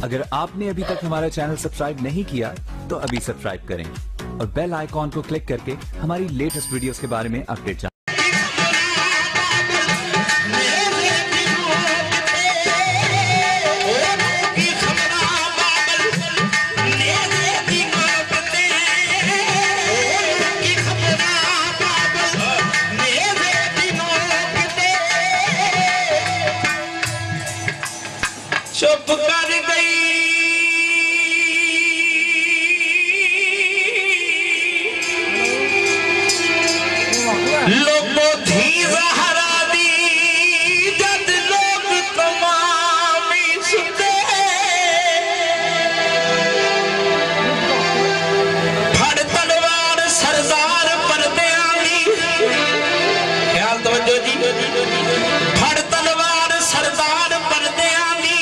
अगर आपने अभी तक हमारा चैनल सब्सक्राइब नहीं किया तो अभी सब्सक्राइब करें और बेल आइकॉन को क्लिक करके हमारी लेटेस्ट वीडियोस के बारे में अपडेट जानें। चुप कर गई लोगों थी ज़हरा दी जद लोग तमामी सुते फड़ तलवार सरदार पर्दियां दी ख्याल तवज्जो जी फड़ तलवार सरदार पर्दियां दी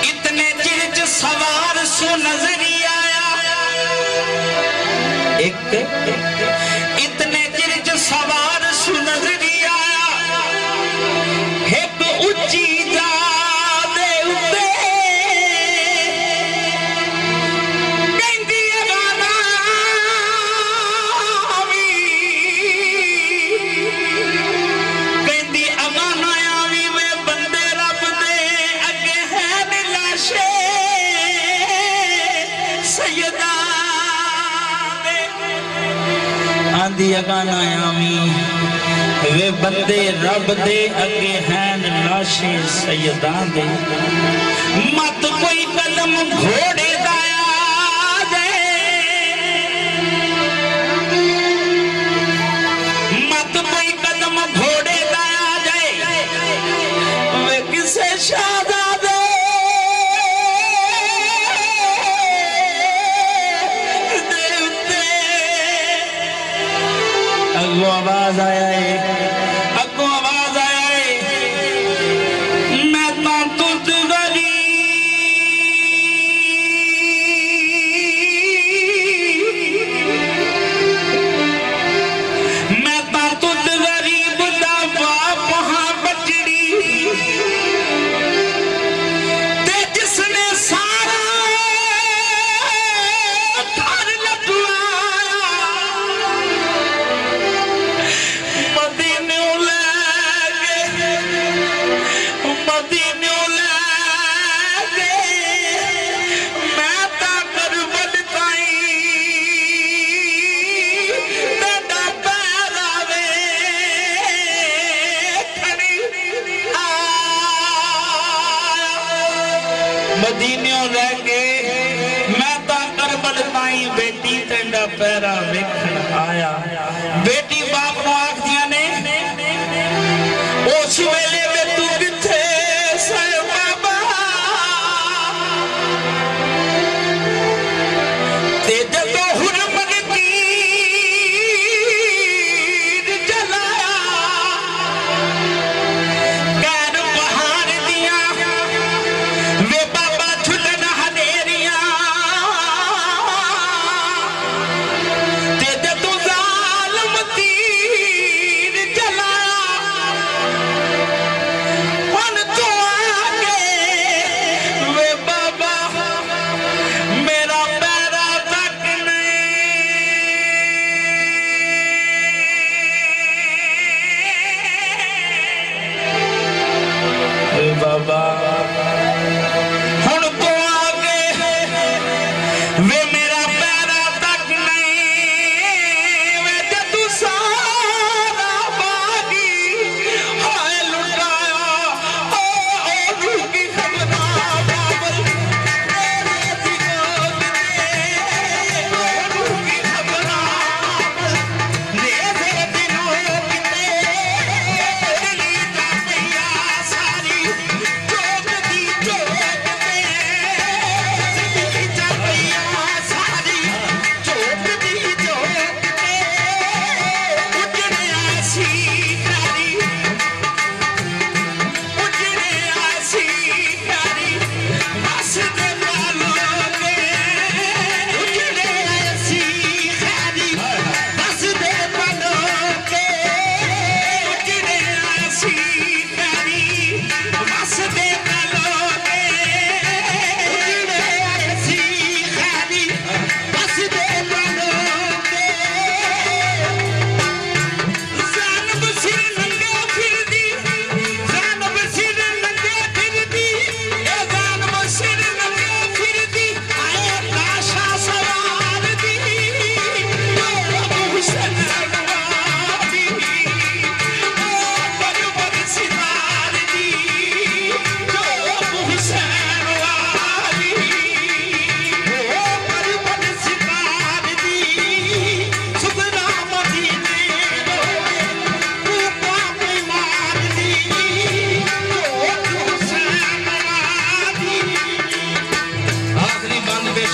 इतने चिर सवार सो नजरी आया इतने चिर सवार सो नजरी आया एक उच्ची वे बंदे रब दे अगे हैं लाशे सैयदां दे मत कोई कदम घोड़े दाया दे मत कोई कदम घोड़े दाया जाए वे किसे शाहज़ादे अगो आवाज आया है अगो आवाज आया है मैं तो तुझ गरीब मैं तो तुझ गरीब दा बाप हाँ बचड़ी ते जिसने सारा घर लटवाया मदीनियों लैके मैं ता करबल ताई बेटी तेरा पैरा वेखण आया बेटी बाप को आखदियां ने उस वेले में तू किथे से बाबा ते जदों हुरमत तीर जलाया कैर बहार दिया वे ते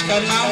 का नाम